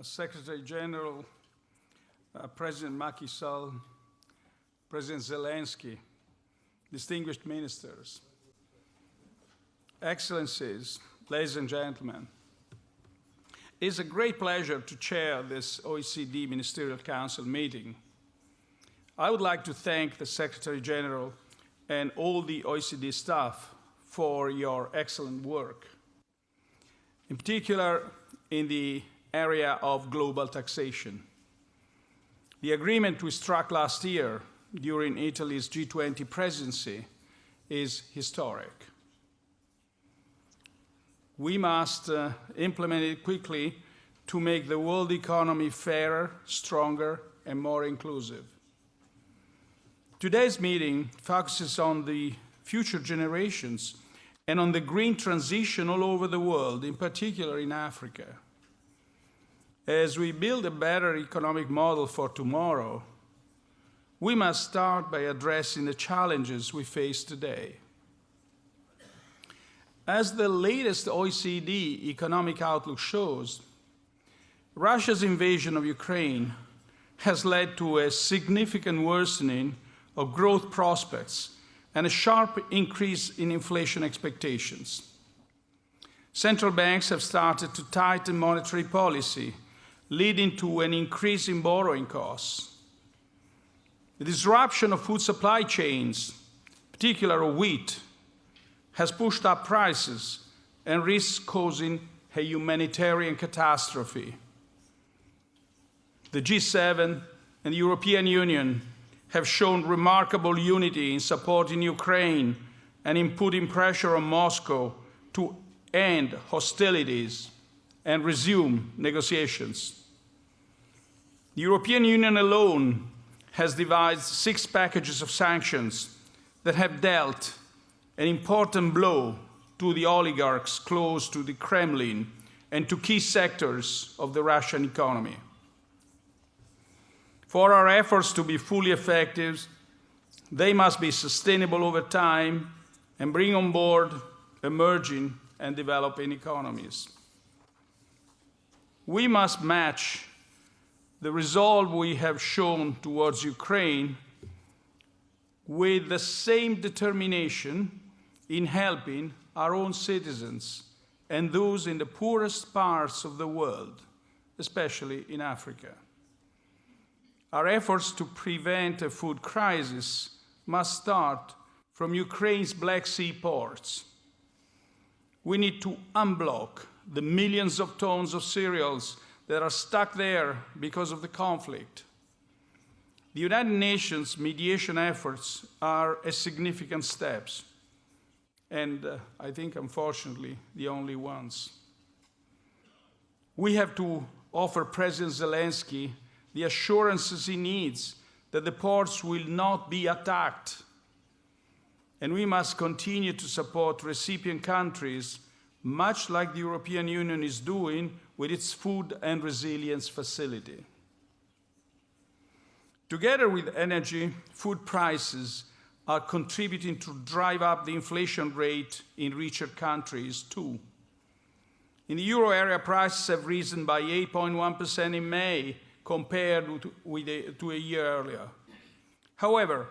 Secretary General, President Macky Sall, President Zelensky, distinguished ministers, Excellencies, ladies and gentlemen. It is a great pleasure to chair this OECD Ministerial Council meeting. I would like to thank the Secretary General and all the OECD staff for your excellent work, in particular in the area of global taxation. The agreement we struck last year during Italy's G20 presidency is historic. We must implement it quickly to make the world economy fairer, stronger, and more inclusive. Today's meeting focuses on the future generations and on the green transition all over the world, in particular in Africa. As we build a better economic model for tomorrow, we must start by addressing the challenges we face today. As the latest OECD Economic Outlook shows, Russia's invasion of Ukraine has led to a significant worsening of growth prospects and a sharp increase in inflation expectations. Central banks have started to tighten monetary policy, leading to an increase in borrowing costs. The disruption of food supply chains, particularly of wheat, has pushed up prices and risks causing a humanitarian catastrophe. The G7 and the European Union have shown remarkable unity in supporting Ukraine and in putting pressure on Moscow to end hostilities and resume negotiations. The European Union alone has devised 6 packages of sanctions that have dealt an important blow to the oligarchs close to the Kremlin and to key sectors of the Russian economy. For our efforts to be fully effective, they must be sustainable over time and bring on board emerging and developing economies. We must match the resolve we have shown towards Ukraine with the same determination in helping our own citizens and those in the poorest parts of the world, especially in Africa. Our efforts to prevent a food crisis must start from Ukraine's Black Sea ports. We need to unblock the millions of tons of cereals that are stuck there because of the conflict. The United Nations mediation efforts are a significant steps, and I think, unfortunately, the only ones. We have to offer President Zelensky the assurances he needs that the ports will not be attacked. And we must continue to support recipient countries, much like the European Union is doing with its Food and Resilience Facility. Together with energy, food prices are contributing to drive up the inflation rate in richer countries too. In the euro area, prices have risen by 8.1% in May compared to a year earlier. However,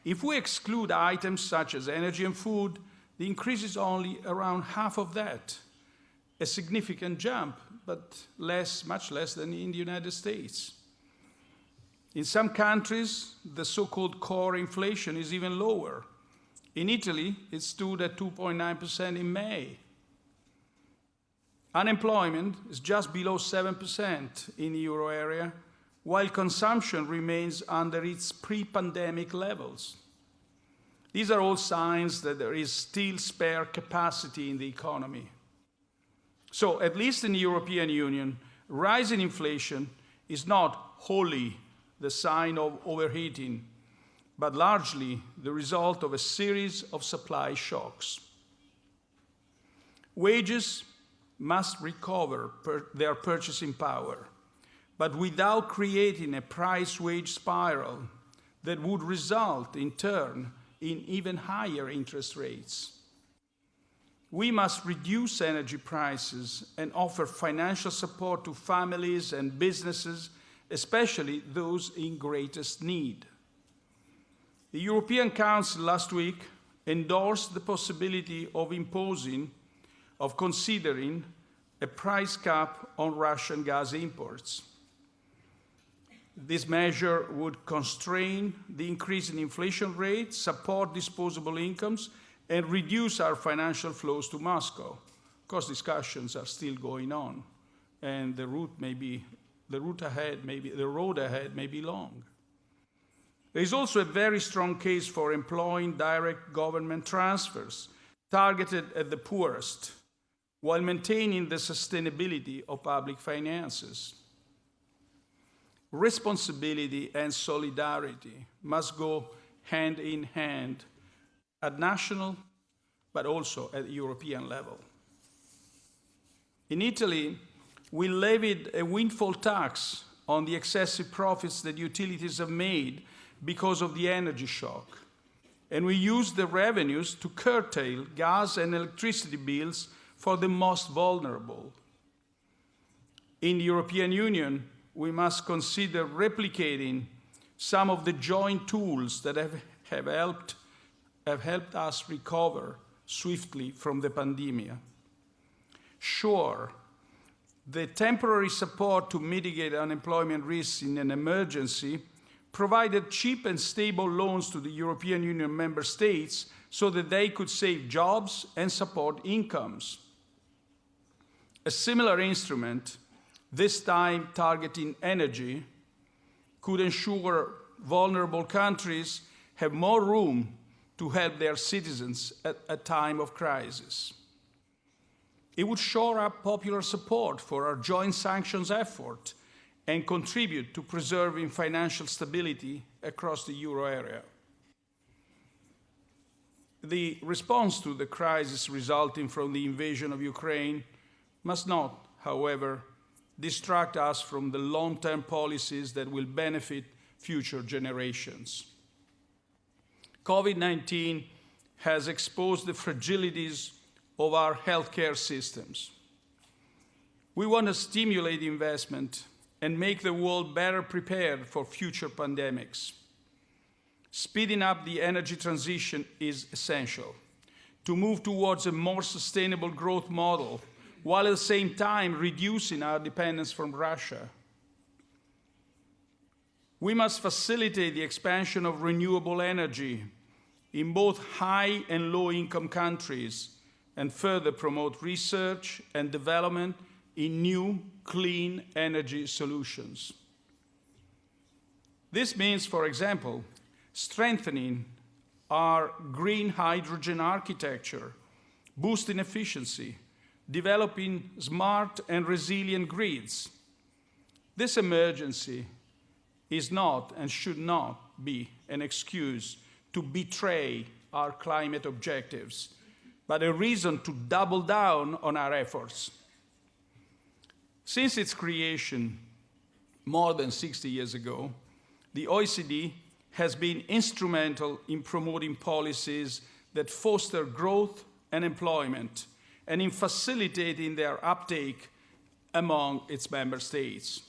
if we exclude items such as energy and food, the increase is only around half of that, a significant jump, but much less than in the United States. In some countries, the so-called core inflation is even lower. In Italy, it stood at 2.9% in May. Unemployment is just below 7% in the euro area, while consumption remains under its pre-pandemic levels. These are all signs that there is still spare capacity in the economy. So, at least in the European Union, rising inflation is not wholly the sign of overheating, but largely the result of a series of supply shocks. Wages must recover their purchasing power, but without creating a price-wage spiral that would result, in turn, in even higher interest rates. We must reduce energy prices and offer financial support to families and businesses, especially those in greatest need. The European Council last week endorsed the possibility of considering a price cap on Russian gas imports. This measure would constrain the increase in inflation rate, support disposable incomes, and reduce our financial flows to Moscow. Of course, discussions are still going on, and the road ahead may be long. There is also a very strong case for employing direct government transfers targeted at the poorest, while maintaining the sustainability of public finances. Responsibility and solidarity must go hand in hand at national, but also at European level. In Italy, we levied a windfall tax on the excessive profits that utilities have made because of the energy shock, and we used the revenues to curtail gas and electricity bills for the most vulnerable. In the European Union, we must consider replicating some of the joint tools that have helped us recover swiftly from the pandemic. Sure, the temporary support to mitigate unemployment risks in an emergency provided cheap and stable loans to the European Union member states so that they could save jobs and support incomes. A similar instrument, this time targeting energy, could ensure vulnerable countries have more room to help their citizens at a time of crisis. It would shore up popular support for our joint sanctions effort and contribute to preserving financial stability across the euro area. The response to the crisis resulting from the invasion of Ukraine must not, however, distract us from the long-term policies that will benefit future generations. COVID-19 has exposed the fragilities of our healthcare systems. We want to stimulate investment and make the world better prepared for future pandemics. Speeding up the energy transition is essential to move towards a more sustainable growth model, while at the same time reducing our dependence from Russia. We must facilitate the expansion of renewable energy in both high and low-income countries and further promote research and development in new, clean energy solutions. This means, for example, strengthening our green hydrogen architecture, boosting efficiency, developing smart and resilient grids. This emergency is not and should not be an excuse to betray our climate objectives, but a reason to double down on our efforts. Since its creation more than 60 years ago, the OECD has been instrumental in promoting policies that foster growth and employment, and in facilitating their uptake among its member states.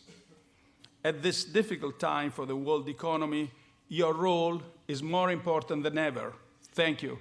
At this difficult time for the world economy, your role is more important than ever. Thank you.